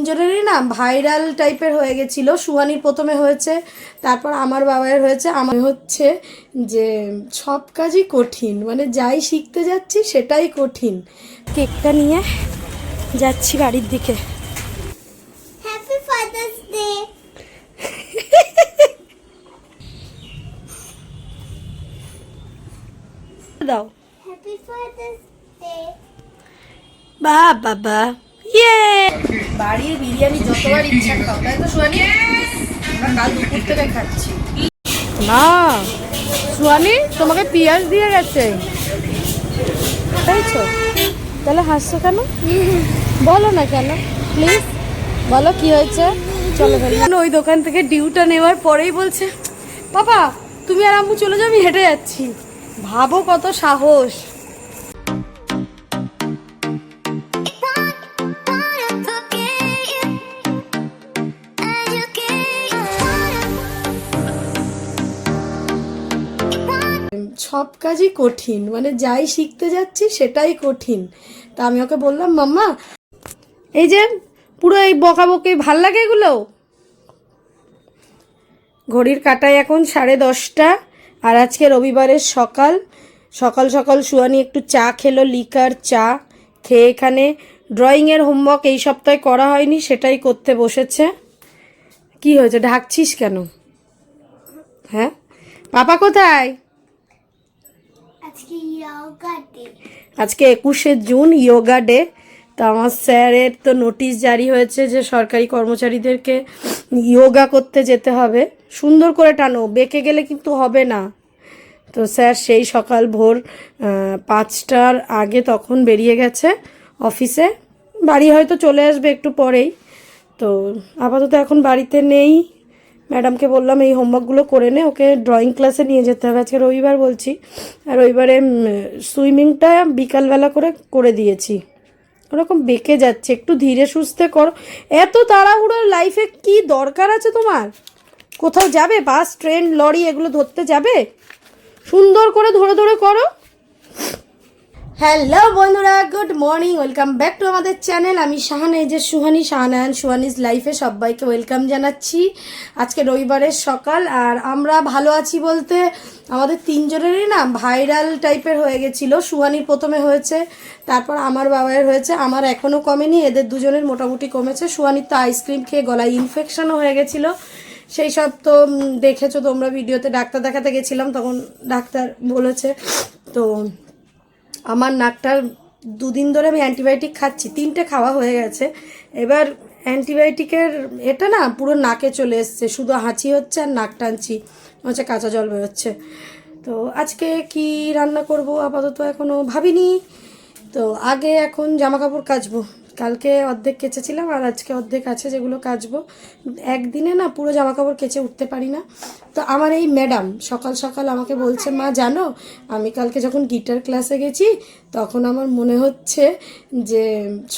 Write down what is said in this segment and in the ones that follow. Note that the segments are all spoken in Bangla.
তিনজনেরই না ভাইরাল টাইপের হয়ে গেছিলো। সুহানির প্রথমে হয়েছে, তারপর আমার বাবায়ের হয়েছে। আমার হচ্ছে যে সব কাজই কঠিন, মানে যাই শিখতে যাচ্ছি সেটাই কঠিন। কেকটা নিয়ে যাচ্ছি বাড়ির দিকে। Happy father's day. দাও হ্যাপি ফাদার্স ডে। বাবা ইয়ে বাড়ির বিরিয়ানি যতবার ইচ্ছা খাও, তাই তো সুহানি? আমরা কাল দুপুর থেকে খাচ্ছি না। সুহানি তোমাকে পিঁয়াজ দিয়ে গেছে, তাইছো? তাহলে হাসছো কেন? বলো না কেন, প্লিজ বলো কি হয়েছে। চলো ওই দোকান থেকে ডিউটা নেওয়ার পরেই বলছে বাবা তুমি আর আম্মু চলে যাও, আমি হেঁটে যাচ্ছি। ভাবো কত সাহস। সব কাজই কঠিন, মানে যাই শিখতে যাচ্ছি সেটাই কঠিন। তা আমি ওকে বললাম মাম্মা এই যে পুরো এই বকাবকি ভাল লাগে এগুলো। ঘড়ির কাঁটায় এখন 10:30, আর আজকে রবিবারের সকাল সকাল সকাল সুহানি একটু চা খেলো, লিকার চা খেয়ে এখানে ড্রয়িংয়ের হোমওয়ার্ক এই সপ্তাহে করা হয়নি, সেটাই করতে বসেছে। কি হয়েছে, ঢাকছিস কেন? হ্যাঁ পাপা কোথায়? আজকে ইয়োগা ডে। আজকে 21শে জুন ইয়োগা ডে। তো আমার স্যারের তো নোটিশ জারি হয়েছে যে সরকারি কর্মচারীদেরকে ইয়োগা করতে যেতে হবে। সুন্দর করে টানো, বেঁকে গেলে কিন্তু হবে না। তো স্যার সেই সকাল ভোর 5টার আগে তখন বেরিয়ে গেছে অফিসে। বাড়ি হয়তো চলে আসবে একটু পরেই। তো আপাতত এখন বাড়িতে নেই। ম্যাডামকে বললাম এই হোমওয়ার্কগুলো করে নে, ওকে ড্রয়িং ক্লাসে নিয়ে যেতে হবে। আজকে রবিবার বলছি, আর রবিবারে সুইমিংটা বিকালবেলা করে দিয়েছি। ওরকম বেঁকে যাচ্ছে, একটু ধীরে সুস্থে করো। এত তাড়াহুড়োর লাইফে কি দরকার আছে তোমার? কোথাও যাবে, বাস ট্রেন লরি এগুলো ধরতে যাবে? সুন্দর করে ধরে ধরে করো। হ্যালো বন্ধুরা, good morning, welcome back to আমাদের চ্যানেল। আমি শাহানা, এই যে সুহানি, শাহানায়ান সুহানিজ লাইফে সবাইকে ওয়েলকাম জানাচ্ছি। আজকে রবিবারের সকাল, আর আমরা ভালো আছি বলতে আমাদের তিনজনেরই না ভাইরাল টাইপের হয়ে গেছিলো। সুহানির প্রথমে হয়েছে, তারপর আমার বাবায়ের হয়েছে। আমার এখনও কমেনি, এদের দুজনের মোটামুটি কমেছে। সুহানির তো আইসক্রিম খেয়ে গলায় ইনফেকশনও হয়ে গেছিলো, সেই সব তো দেখেছো তোমরা ভিডিওতে। ডাক্তার দেখাতে গেছিলাম, তখন ডাক্তার বলেছে। তো আমার নাকটার 2 দিন ধরে আমি অ্যান্টিবায়োটিক খাচ্ছি, 3টে খাওয়া হয়ে গেছে। এবার অ্যান্টিবায়োটিকের এটা না পুরো নাকে চলে এসছে, শুধু হাঁচি হচ্ছে আর নাক টানছি, হচ্ছে কাঁচা জল বেরোচ্ছে। তো আজকে কি রান্না করব আপাতত এখনও ভাবিনি। তো আগে এখন জামা কাপড় কাচবো। কালকে অর্ধেক কেচেছিলাম, আর আজকে অর্ধেক আছে যেগুলো কাচবো। একদিনে না পুরো জামা কাপড় কেচে উঠতে পারি না। তো আমার এই ম্যাডাম সকাল সকাল আমাকে বলছে, মা জানো আমি কালকে যখন গিটার ক্লাসে গেছি তখন আমার মনে হচ্ছে যে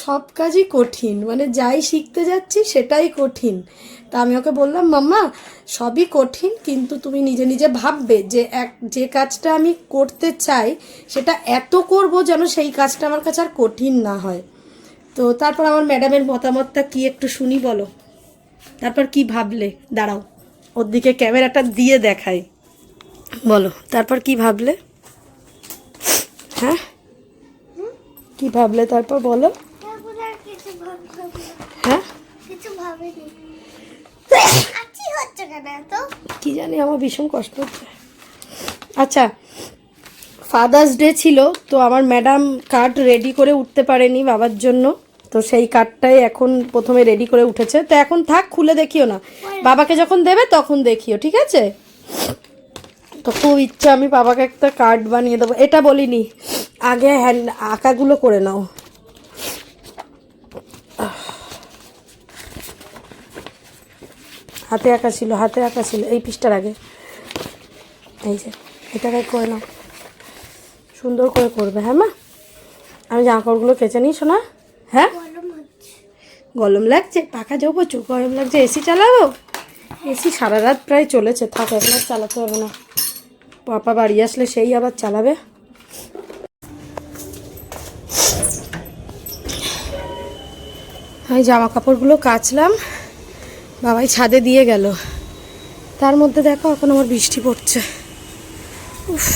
সব কাজই কঠিন, মানে যাই শিখতে যাচ্ছি সেটাই কঠিন। তা আমি ওকে বললাম মাম্মা সবই কঠিন, কিন্তু তুমি নিজে নিজে ভাববে যে যে কাজটা আমি করতে চাই সেটা এত করব যেন সেই কাজটা আমার কাছে আর কঠিন না হয়। তো তারপর আমার ম্যাডামের মতামতটা কি একটু শুনি, বলো তারপর কি ভাবলে। দাঁড়াও ওর দিকে ক্যামেরাটা দিয়ে দেখাই, বলো তারপর কি ভাবলে। হ্যাঁ কি ভাবলে তারপর বলো। হ্যাঁ কিছু ভাবিনি। আচ্ছা হচ্ছে কেন তো কি জানি, আমার ভীষণ কষ্ট হচ্ছে। আচ্ছা, ফাদার্স ডে ছিল, তো আমার ম্যাডাম কার্ড রেডি করে উঠতে পারেনি বাবার জন্য। তো সেই কার্ডটাই এখন প্রথমে রেডি করে উঠেছে। তো এখন থাক, খুলে দেখিও না, বাবাকে যখন দেবে তখন দেখিও, ঠিক আছে? তো খুব ইচ্ছা আমি বাবাকে একটা কার্ড বানিয়ে দেবো। এটা বলিনি, আগে হ্যান্ড আঁকাগুলো করে নাও। হাতে আঁকা ছিল এই পৃষ্ঠার আগে। এই যে এটাকে করে নাও, সুন্দর করে করবে। হ্যাঁ মা, আমি জামা কাপড়গুলো কেচে নিই শোনা। হ্যাঁ গরম লাগছে, পাখা যাবো, প্রচুর গরম লাগছে। এসি চালাবো? এসি সারা রাত প্রায় চলেছে, থাক এখন আর চালাতে হবে না। পাপা বাড়ি আসলে সেই আবার চালাবে। আমি জামা কাপড়গুলো কাচলাম, বাবাই ছাদে দিয়ে গেল, তার মধ্যে দেখো এখন আমার বৃষ্টি পড়ছে। উফ,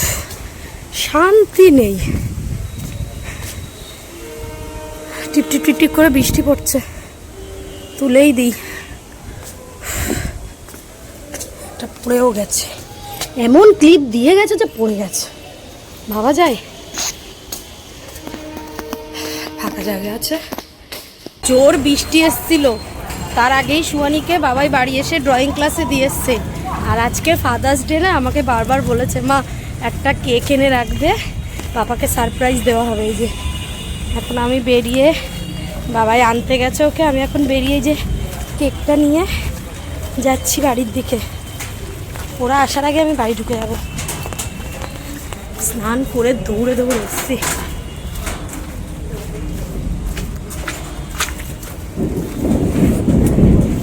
শান্তি নেই, টিপ টিপ টিপ টিপ করে বৃষ্টি পড়ছে, তুলেই দিই। এটা পড়েও গেছে, এমন ক্লিপ দিয়ে গেছে যে পড়ে গেছে, ভাবা যায়? ফাঁকা জায়গা আছে, জোর বৃষ্টি এসছিল, তার আগেই সুয়ানিকে বাবাই বাড়ি এসে ড্রয়িং ক্লাসে দিয়ে এসছে। আর আজকে ফাদার্স ডে না, আমাকে বারবার বলেছে মা একটা কেক এনে রাখবে, পাপাকে সারপ্রাইজ দেওয়া হবে। এই যে এখন আমি বেরিয়ে, বাবাই আনতে গেছে ওকে, আমি এখন বেরিয়ে যে কেকটা নিয়ে যাচ্ছি বাড়ির দিকে। ওরা আসার আগে আমি বাড়ি ঢুকে যাবো। স্নান করে দৌড়ে দৌড়ে এসছি।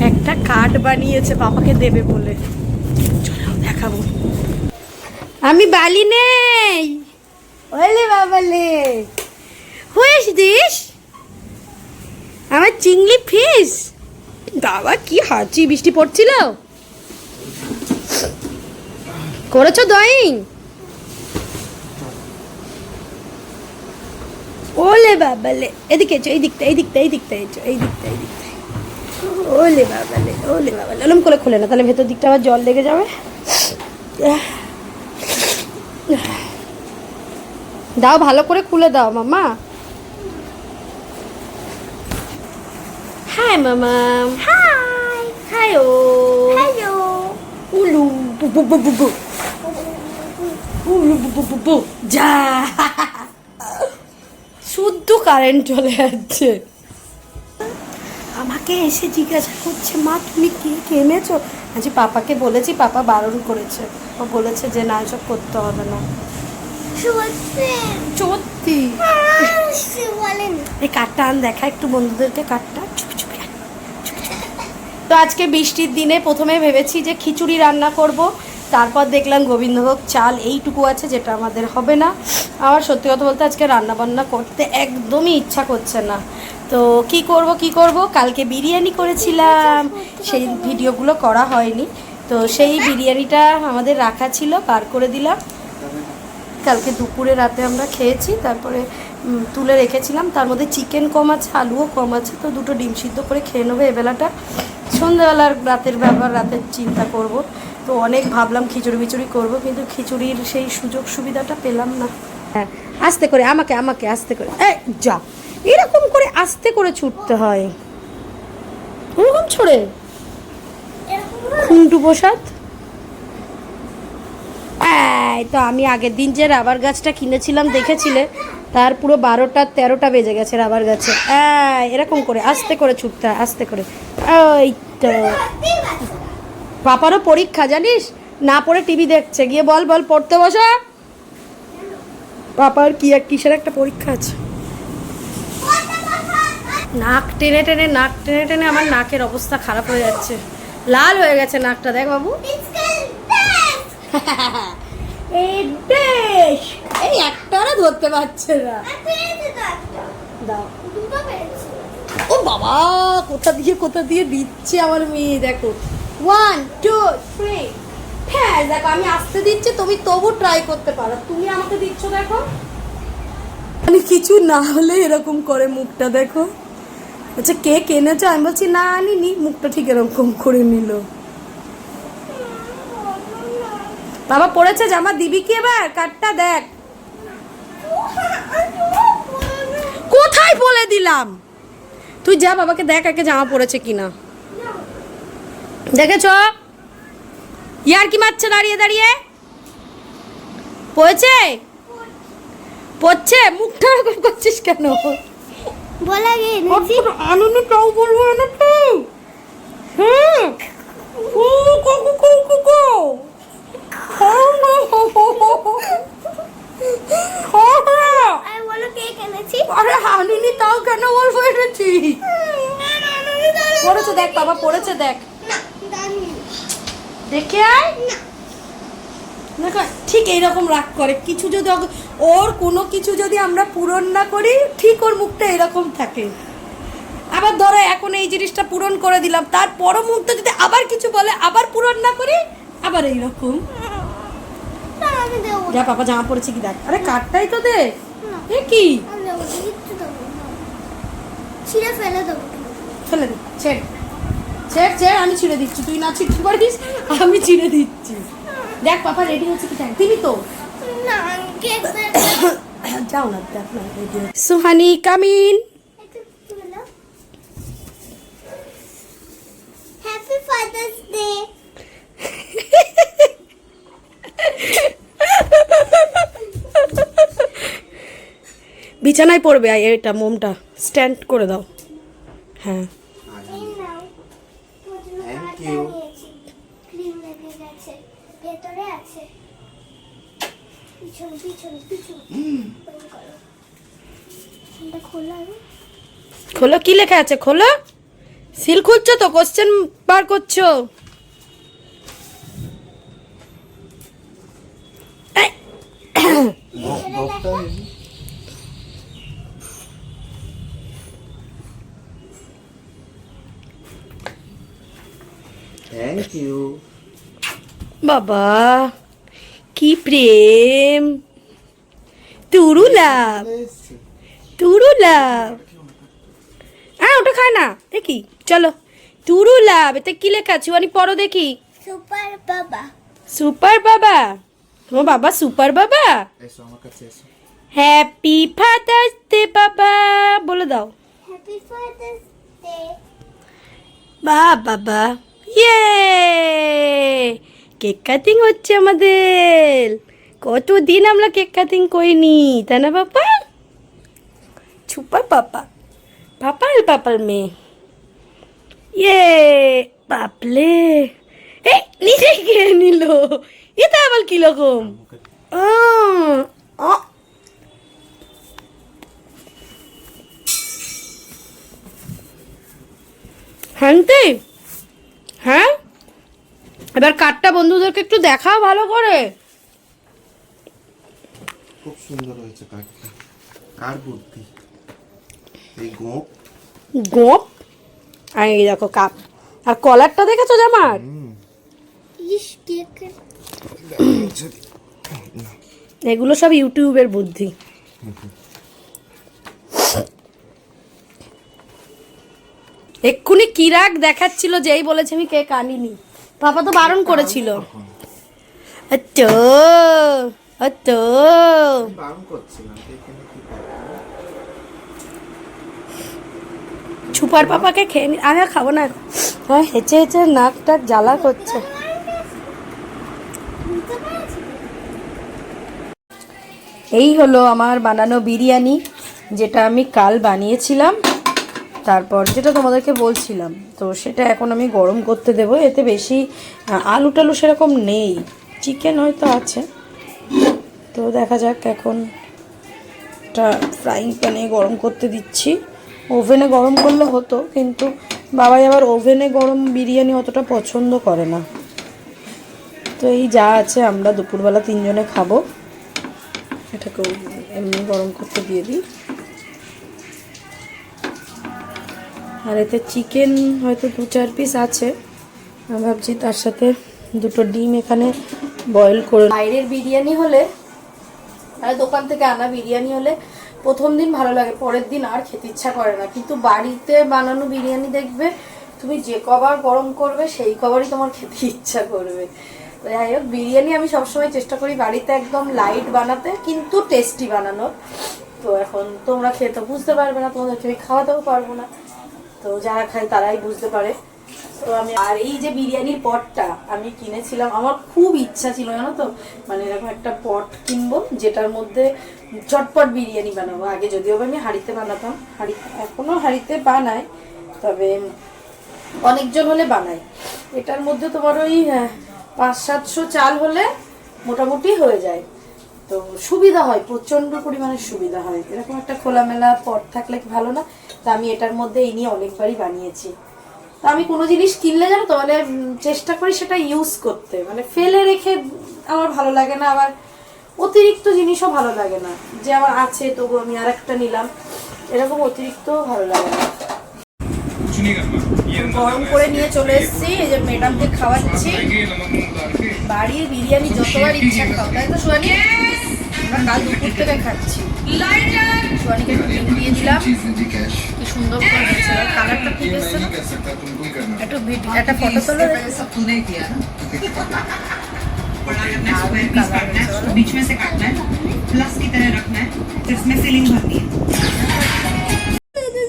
একটা কার্ড বানিয়েছে বাবাকে দেবে বলে, চলো দেখাবো। আমি বালি নেই, ওলে বাবালে হুইস দিস, আমার চিংড়ি ফিশ। বাবা কি হাঁচি, বৃষ্টি পড়ছিল, করেছো ড্রয়িং? ওলে বাবালে, এদিকে এসো, এই দিকটা এই দিকটা এই দিকটা এসো, এই দিকটা এই দিকটা। ওলে বাবালে, ওলে বাবালে, ওরম করে খুলে না, তাহলে ভেতর দিকটা আবার জল লেগে যাবে। দাও, ভালো করে খুলে দাও মামা। হাই মামা, হাই। হাই ও, হ্যালো। উলু বু বু বু বু বু, উলু বু বু বু বু, যা শুদ্ধ কারেন্ট চলে যাচ্ছে। আমাকে এসে জিজ্ঞাসা করছে মা তুমি কি এনেছো? আজ পাপাকে বলেছি, পাপা বারণ করেছে, ও বলেছে যে না এসব করতে হবে না। সত্যি? সত্যি? বলেন। এই কাঠটা আন, দেখা একটু বন্ধুদেরকে কাঠটা, চুপি চুপি আন, চুপি চুপি। তো আজকে বৃষ্টির দিনে প্রথমে ভেবেছি যে খিচুড়ি রান্না করব, তারপর দেখলাম গোবিন্দভোগ চাল এইটুকু আছে যেটা আমাদের হবে না। আমার সত্যি কথা বলতে আজকে রান্না বান্না করতে একদমই ইচ্ছা করছে না। তো কি করব, কালকে বিরিয়ানি করেছিলাম, সেই ভিডিওগুলো করা হয়নি, তো সেই বিরিয়ানিটা আমাদের রাখা ছিল, বার করে দিলাম। কালকে দুপুরে রাতে আমরা খেয়েছি, তারপরে তুলে রেখেছিলাম, তার মধ্যে চিকেন কম আছে, আলুও কম আছে, তো দুটো ডিম সিদ্ধ করে খেয়ে নেবো এবেলাটা। সন্ধ্যাবেলার রাতের ব্যাপার, রাতের চিন্তা করব। তো অনেক ভাবলাম খিচুড়ি বিচুড়ি করবো, কিন্তু খিচুড়ির সেই সুযোগ সুবিধাটা পেলাম না। হ্যাঁ, আস্তে করে আমাকে আমাকে আস্তে করে, এই যা, এরকম করে আস্তে করে ছুটতে হয়, ওরকম ছড়ে খুন্টু প্রসাদ। তো আমি আগের দিন যে রাবার গাছটা কিনেছিলাম দেখেছিলে, তার পুরো 12টা 13টা বেজে গেছে রাবার গাছে। এরকম করে আস্তে করে ছুটতে হয়, আস্তে করে। ওই তো পাপারও পরীক্ষা জানিস, না পড়ে টিভি দেখছে, গিয়ে বল বল পড়তে বসা। পাপার কিসের একটা পরীক্ষা আছে। নাক টেনে টেনে আমার নাকের অবস্থা খারাপ হয়ে যাচ্ছে, লাল হয়ে গেছে নাকটা, দেখ বাবু। এই একটারা ধরতে পারছে না, দাও। ও বাবা, কোথা দিয়ে দিচ্ছে আমার মেয়ে, দেখো 1 2 3। হ্যাঁ দেখো, আমি আসতে দিচ্ছি, তুমি তবু ট্রাই করতে পারো, তুমি আমাকে দিচ্ছ, দেখো মানে কিছু না হলে এরকম করে মুখটা, দেখো। আচ্ছা কে এনেছো? আমি বলছি না আনিনি, মুখটা ঠিক এরকম করে নিল। বাবা পড়েছে জামা, দিবি কি এবার? কাটটা দেখ, কোথায় বলে দিলাম, তুই যা বাবাকে দেখ একে জামা পড়েছে কিনা। দেখেছ ইয়ার কি মারছে দাঁড়িয়ে দাঁড়িয়ে, পড়ছে, মুখটা এরকম করছিস কেন? বলা গিয়ে আনুনি তাও বলবো না তো। হুম, বলো কে কিনেছি? আরে আনুনি তাও কেন বলবো এনেছি? পড়েছে দেখ বাবা, পড়েছে দেখ, দেখে আয়। দেখো ঠিক এইরকম রাগ করে, কিছু যদি ওর কোনো কিছু যদি আমরা পূরণ না করি, ঠিক ওর মুখটা এরকম থাকে। আবার ধরো এখন এই জিনিসটা পূরণ করে দিলাম, তার পর মুহূর্তে যদি আবার কিছু বলে আবার পূরণ না করি, আবার এইরকম। না, আমি দেবো যা পাপা জামা পড়েছে কি দেখ। আরে কাঠটাই তো দে। না। এ কি আমি দেবো না, কিচ্ছু দেবো না। ছিঁড়ে ফেলে দেবো। ফেলে দে, ছেড় ছেড় ছেড়, আমি ছিঁড়ে দিচ্ছি, তুই না ছিঁড়তে পারিস, আমি ছিঁড়ে দিচ্ছি। দেখ পাপা রেডি হচ্ছে কি, দিবি তো? না, আমি কেক যাও না, দেখ না ready. Suhani come in. Happy father's day. বিছানায় পড়বে, এটা মোমটা স্ট্যান্ড করে দাও। হ্যাঁ এই নাও। তোর জন্য Thank কার্ড you. বানিয়েছি। ক্রিম লেগে গেছে। ভেতরে আছে। পিছনে পিছনে পিছনে। ওই করো। এটা খোলা না? খোলো, কি লেখা আছে খোলো। সিল খুলছো তো, কোশ্চেন বার করছো। এই, ডক্টর থ্যাংক ইউ। বাবা কি প্রেম, তুরুলাভ তুরুলাভ। হ্যাঁ ওটা খায় না, দেখি চলো। তুরুলাভ, এতে কি লেখা আছে আমি পড়ো দেখি। সুপার বাবা। সুপার বাবা, তোমার বাবা সুপার বাবা। এসো আমার কাছে এসো। হ্যাপি ফাদার্স ডে বাবা, বলে দাও। Happy father's day. বা বাবা, ইয়ে কেক কাটিং হচ্ছে আমাদের। কতদিন আমরা কেক কাটিং করিনি, তাই না বাবা? সুপার পাপা, পাপা আর পাপার মেয়ে। ইয়ে বাপলে, এই নিজে খেয়ে নিল, এটা আবার কিরকম? হানতে, হ্যাঁ এবার কাঠটা বন্ধুদেরকে একটু দেখাও ভালো করে। খুব সুন্দর হয়েছে কাঠটা। কার বুদ্ধি? এই গোপ। গোপ, আর এই দেখো কাপ, আর কলারটা দেখেছো জামার? ইস কেক। এগুলো সব ইউটিউবের বুদ্ধি। এক্ষুনি কিরাক দেখাচ্ছিল যেই বলেছে আমি কেক আনিনি, পাপা তো বারণ করেছিল। তো তো বারণ করছিলাম, এখানে কি সুপার পাপাকে খেয়ে আমি আর খাবো না, হেঁচে হেঁচে নাক টাক জ্বালা করছে। এই হলো আমার বানানো বিরিয়ানি, যেটা আমি কাল বানিয়েছিলাম, তারপর যেটা তোমাদেরকে বলছিলাম, তো সেটা এখন আমি গরম করতে দেব। এতে বেশি আলু টালু সেরকম নেই, চিকেন হয়তো আছে, তো দেখা যাক। এখন একটা ফ্রাইং প্যানে গরম করতে দিচ্ছি। ওভেনে গরম করলে হতো, কিন্তু বাবাই আবার ওভেনে গরম বিরিয়ানি অতটা পছন্দ করে না। তো এই যা আছে, আমরা দুপুরবেলা 3 জনে খাবো, এটাকে এমনি গরম করতে দিয়ে দিই। আর এতে চিকেন হয়তো 2-4 পিস আছে, আমি ভাবছি তার সাথে 2টো ডিম এখানে বয়েল করে। বাইরের বিরিয়ানি হলে, আর দোকান থেকে আনা বিরিয়ানি হলে প্রথম দিন ভালো লাগে, পরের দিন আর খেতে ইচ্ছা করে না। কিন্তু বাড়িতে বানানো বিরিয়ানি দেখবে তুমি যে কবার গরম করবে সেই কবারই তোমার খেতে ইচ্ছা করবে। তো যাই হোক, বিরিয়ানি আমি সবসময় চেষ্টা করি বাড়িতে একদম লাইট বানাতে, কিন্তু টেস্টি বানানোর। তো এখন তোমরা খেয়ে তো বুঝতে পারবে না, তোমাদেরকে আমি খাওয়াতেও পারবো না, তো যারা খায় তারাই বুঝতে পারে। তো আমি, আর এই যে বিরিয়ানির পটটা আমি কিনেছিলাম, আমার খুব ইচ্ছা ছিল জানো তো, মানে এরকম একটা পট কিনবো যেটার মধ্যে চটপট বিরিয়ানি বানাবো। আগে যদিও আমি হাঁড়িতে বানাতাম, এখনো হাঁড়িতে বানাই, তবে অনেকজন হলে বানাই। এটার মধ্যে তোমার ওই 500-700 চাল হলে মোটামুটি হয়ে যায়, তো সুবিধা হয়, প্রচন্ড পরিমাণে সুবিধা হয়। এরকম একটা খোলামেলা পট থাকলে কি ভালো না? তা আমি এটার মধ্যে এই নিয়ে অনেকবারই বানিয়েছি। তা আমি কোনো জিনিস কিনলে জানো তো, মানে চেষ্টা করি সেটা ইউজ করতে, মানে ফেলে রেখে আমার ভালো লাগে না, আবার অতিরিক্ত জিনিসও ভালো লাগে না, যে আমার আছে তবু আমি আর একটা নিলাম, এরকম অতিরিক্ত ভালো লাগে না। গরম করে নিয়ে চলে এসেছি, এই যে ম্যাডামকে খাওয়াচ্ছি। বাড়ির বিরিয়ানি যতবার ইচ্ছা খাও, তাই তো সুয়ানি? আমরা কাল দুপুর থেকে খাচ্ছি। সুয়ানিকে একটু ডিম দিয়ে দিলাম, কি সুন্দর করে হয়েছে, কালারটা ঠিক এসছে না? একটু একটা ফটো তোলো। बीच में से काटना है, प्लस की तरह रखना है, जिसमें फिलिंग भरनी है।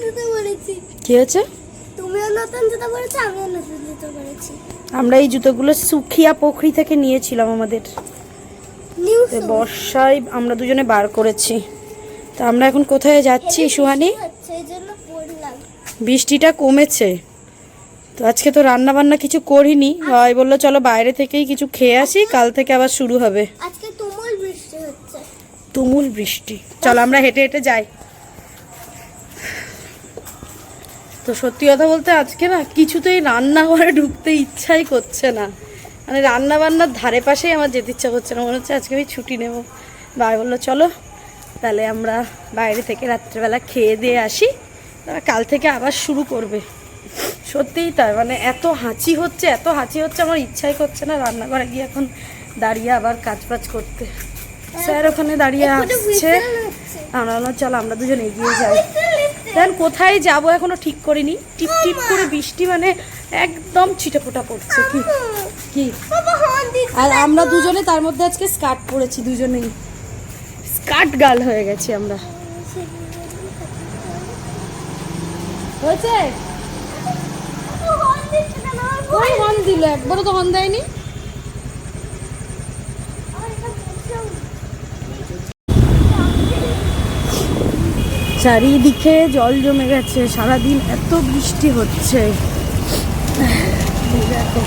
জুতো পরেছি। কি হয়েছে? তুমিও নতুন জুতো পরেছো, আমিও নতুন জুতো পরেছি। আমরা এই জুতোগুলো সুখিয়া পোখরি থেকে নিয়েছিলাম আমাদের। নিউ তো বর্ষায় আমরা দুজনে বার করেছি। তো আমরা এখন কোথায় যাচ্ছি সুহানি? হচ্ছে এই জন্য পরলাম। বৃষ্টিটা কমেছে, তো আজকে তো রান্না বান্না কিছু করিনি। ভাই বললো চলো বাইরে থেকেই কিছু খেয়ে আসি, কাল থেকে আবার শুরু হবে আজকে তুমুল বৃষ্টি হচ্ছে। তুমুল বৃষ্টি। চলো আমরা হেঁটে হেঁটে যাই। তো সত্যি কথা বলতে আজকে না কিছুতেই রান্নাঘরে ঢুকতে ইচ্ছাই করছে না, মানে রান্না বান্নার ধারে পাশেই আমার যেতে ইচ্ছা করছে না। মনে হচ্ছে আজকে আমি ছুটি নেব। ভাই বললো চলো তাহলে আমরা বাইরে থেকে রাত্রেবেলা খেয়ে দিয়ে আসি, তারপর কাল থেকে আবার শুরু করবে। সত্যিই তাই, মানে এত হাঁচি হচ্ছে আমার ইচ্ছাই করছে না রান্নাঘরে গিয়ে এখন দাঁড়িয়ে আবার কাজ বাজ করতে। স্যার ওখানে দাঁড়িয়ে আসছে, আমরা বললাম চলো আমরা দুজন এগিয়ে যাই। দেন কোথায় যাব এখনো ঠিক করিনি। টিপ টিপ করে বৃষ্টি, মানে একদম ছিটেফোঁটা পড়ছে। কি কি বাবা হন দিচ্ছে। আর আমরা দুজনে তার মধ্যে আজকে স্কার্ট পরেছি, দুজনেই স্কার্ট গার্ল হয়ে গেছি আমরা। হয়েছে? হন দিচ্ছে কেন? ওই হর্ন দিল, একবারও তো হর্ন দেয়নি। চারিদিকে জল জমে গেছে, সারাদিন এত বৃষ্টি হচ্ছে। দেখো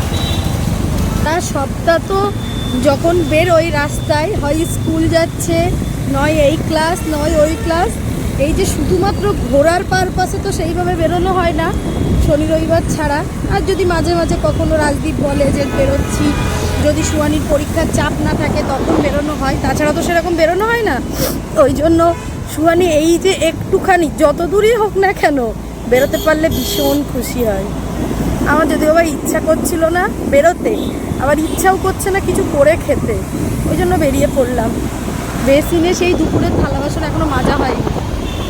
তার সবটা তো যখন বেরোই রাস্তায়, হয় স্কুল যাচ্ছে, নয় এই ক্লাস নয় ওই ক্লাস। এই যে শুধুমাত্র ঘোরার পারপাসে তো সেইভাবে বেরোনো হয় না শনি রবিবার ছাড়া। আর যদি মাঝে মাঝে কখনো রাজদীপ বলে যে বেরোচ্ছি, যদি সুয়ানির পরীক্ষার চাপ না থাকে তখন বেরোনো হয়, তাছাড়া তো সেরকম বেরোনো হয় না। ওই জন্য সুহানি এই যে একটুখানি যত দূরই হোক না কেন বেরোতে পারলে ভীষণ খুশি হয়। আমার যদিও আবার ইচ্ছা করছিল না বেরোতে, আবার ইচ্ছাও করছে না কিছু করে খেতে, ওই জন্য বেরিয়ে পড়লাম। বেসিনে সেই দুপুরের থালা বাসন এখনো মাজা হয়নি,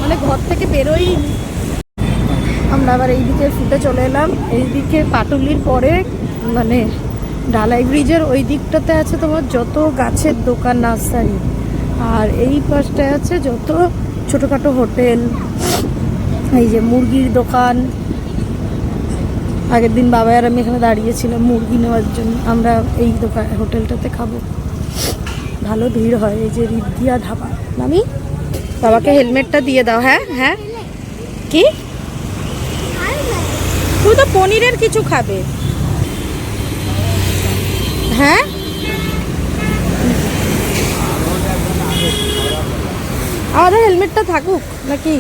মানে ঘর থেকে বেরোইনি। আমরা আবার এই দিকে ফুটে চলে এলাম। এই দিকে পাটুলির পরে মানে ঢালাই ব্রিজের ওই দিকটাতে আছে তোমার যত গাছের দোকান, নার্সারি, আর এই পাশটায় আছে যত ছোটোখাটো হোটেল, এই যে মুরগির দোকান। আগের দিন বাবা আর আমি এখানে দাঁড়িয়েছিলাম মুরগি নেওয়ার জন্য। আমরা এই দোকান হোটেলটাতে খাবো, ভালো ভিড় হয়। এই যে রিদ্ধিয়া ধাবা। মামি বাবাকে হেলমেটটা দিয়ে দাও। হ্যাঁ হ্যাঁ কি তুই তো পনিরের কিছু খাবে? হ্যাঁ আমাদের হেলমেটটা থাকুক নাকি?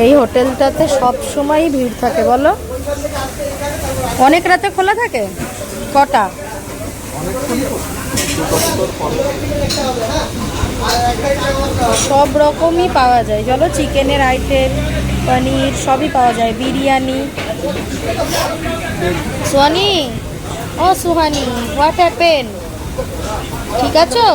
এই হোটেলটাতে সব সময় ভিড় থাকে বলো? অনেক রাতে খোলা থাকে? কটা? সব রকমই পাওয়া যায়, চলো চিকেনের আইটেম, পনির সবই পাওয়া যায়, বিরিয়ানি। সোহানি, ও সুহানি, হোয়াট হ্যাপেন? ঠিক আছো?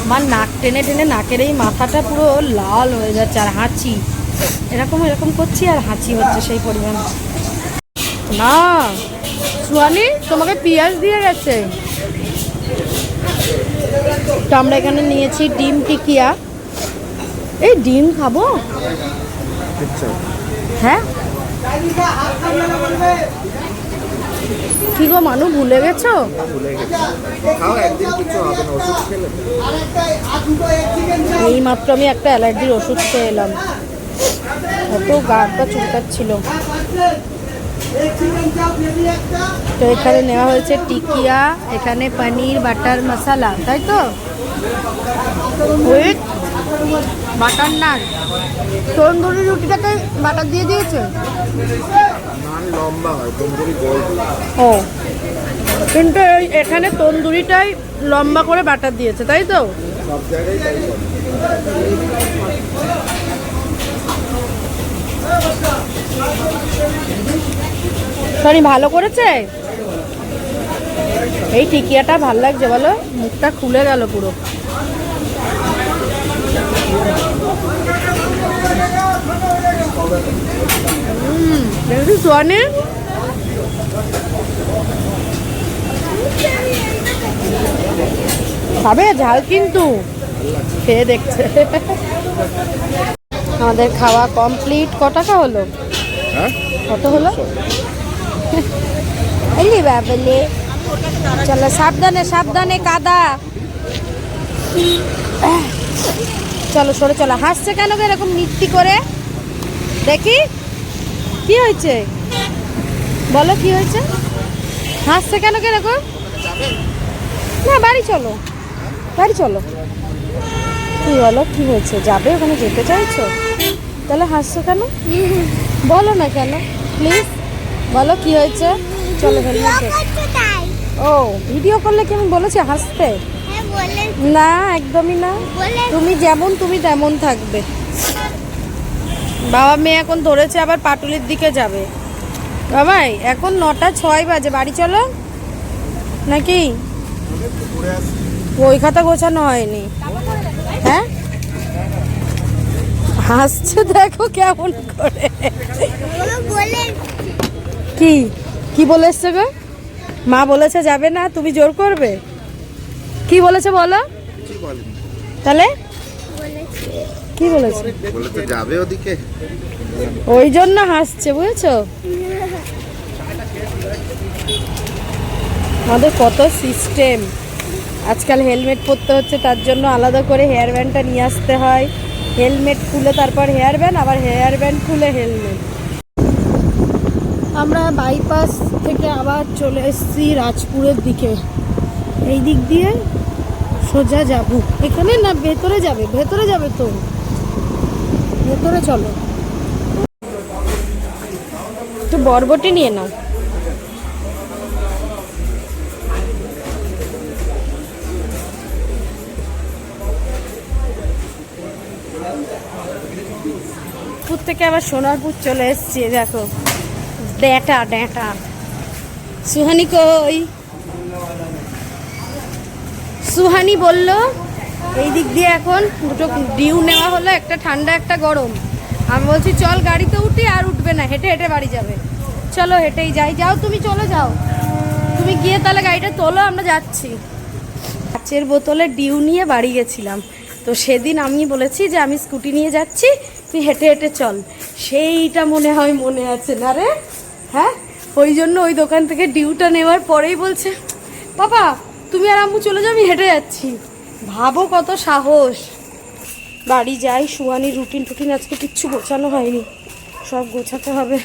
আমার নাক টেনে টেনে নাকের এই মাথাটা পুরো লাল হয়ে যাচ্ছে, আর হাঁচি এরকম করছি, আর হাঁচি হচ্ছে সেই পরিমাণ। না সুহানি তোমাকে পিঁয়াজ দিয়ে গেছে। তো আমরা এখানে নিয়েছি ডিম টিকিয়া। এই ডিম খাবো? হ্যাঁ কি গো মানু, ভুলে গেছো? এই মাত্র আমি একটা অ্যালার্জির ওষুধ খেয়ে এলাম, অত গাটা চুলকাচ্ছিল। তো এখানে নেওয়া হয়েছে টিকিয়া, এখানে পনির বাটার মশলা, তাই তো? উইথ বাটার নান, তন্দুরি রুটিটাকে বাটার দিয়ে দিয়েছে। নান লম্বা হয়, তন্দুরি গোল। ও, কিন্তু এখানে তন্দুরিটাই লম্বা করে বাটার দিয়েছে, তাই তো? সব জায়গায় তাই করে। সরি, ভালো করেছে। এই টিকিয়াটা ভাল লাগছে বলো, মুখটা খুলে গেল পুরো। দেখি সোয়ানি, খাবে ঝাল কিন্তু, খেয়ে দেখছে। আমাদের খাওয়া কমপ্লিট। ক টাকা হলো? হ্যাঁ, কত হলো? এলি বাবলে, চলো সাবধানে সাবধানে, কাদা। চলো সরে চলো। হাসছে কেন গো এরকম মিথ্যি করে? দেখি কি হয়েছে, বলো কি হয়েছে? হাসছে কেন কে এরকম? না, বাড়ি চলো, বাড়ি চলো। কি বলো, কি হয়েছে? যাবে ওখানে, যেতে চাইছো? তাহলে হাসছো কেন? বলো না কেন, প্লিজ বলো কি হয়েছে। চলো হেলমেট। তাই ও, ভিডিও করলে কি আমি বলেছি হাসতে? হ্যাঁ বলে না, একদমই না। বলে তুমি যেমন তুমি তেমন থাকবে। বাবা মেয়ে এখন ধরেছে আবার পাটুলির দিকে যাবে। বাবাই এখন 9:06 বাজে, বাড়ি চলো নাকি? ওই খাতা গোছানো হয়নি। হ্যাঁ, হাসছে দেখো কেমন করে। বলে কি কি বলে এসছে গো? মা বলেছে যাবে না, তুমি জোর করবে? কি বলেছে বলো কিছু বলেনি। তাহলে? কি বলেছে? বলে তো যাবে ওদিকে। ওই জন্য হাসছে, বুঝেছো? আমাদের কত সিস্টেম। আজকাল হেলমেট পরতে হচ্ছে, তার জন্য আলাদা করে হেয়ার ব্যান্ডটা নিয়ে আসতে হয়। হেলমেট খুলে তারপর হেয়ার ব্যান্ড, আবার হেয়ার ব্যান্ড খুলে হেলমেট। আমরা বাইপাস থেকে আবার চলে এসেছি রাজপুরের দিকে। এই দিক দিয়ে সোজা যাব। এখানে না ভেতরে যাবে? ভেতরে যাবে তো, ভেতরে চলো। একটু বরবটি নিয়ে নাও। পুর থেকে আবার সোনারপুর চলে এসছি। দেখো ড্যাটা ড্যাটা। সুহানি কই? সুহানি বলল এই দিক দিয়ে এখন দুটো ডিউ নেওয়া হলো, একটা ঠান্ডা একটা গরম। আমি বলছি চল গাড়িতে উঠি, আর উঠবে না, হেঁটে হেঁটে বাড়ি যাবে। চলো হেঁটেই যাই। যাও তুমি, চলে যাও তুমি, গিয়ে তাহলে গাড়িটা তোলো, আমরা যাচ্ছি। কাচের বোতলে ডিউ নিয়ে বাড়ি গেছিলাম, তো সেদিন আমি বলেছি যে আমি স্কুটি নিয়ে যাচ্ছি, তুই হেঁটে হেঁটে চল। সেইটা মনে হয় মনে আছে না রে? হ্যাঁ, ওই জন্য ওই দোকান থেকে ডিউটা নেওয়ার পরেই বলছে বাবা তুমি আর আম্মু চলে যাও, আমি হেঁটে যাচ্ছি। ভাবো কত সাহস। বাড়ি যাই, সুয়ানির রুটিন টুটিন আজকে কিচ্ছু গোছানো হয়নি, সব গোছাতে হবে।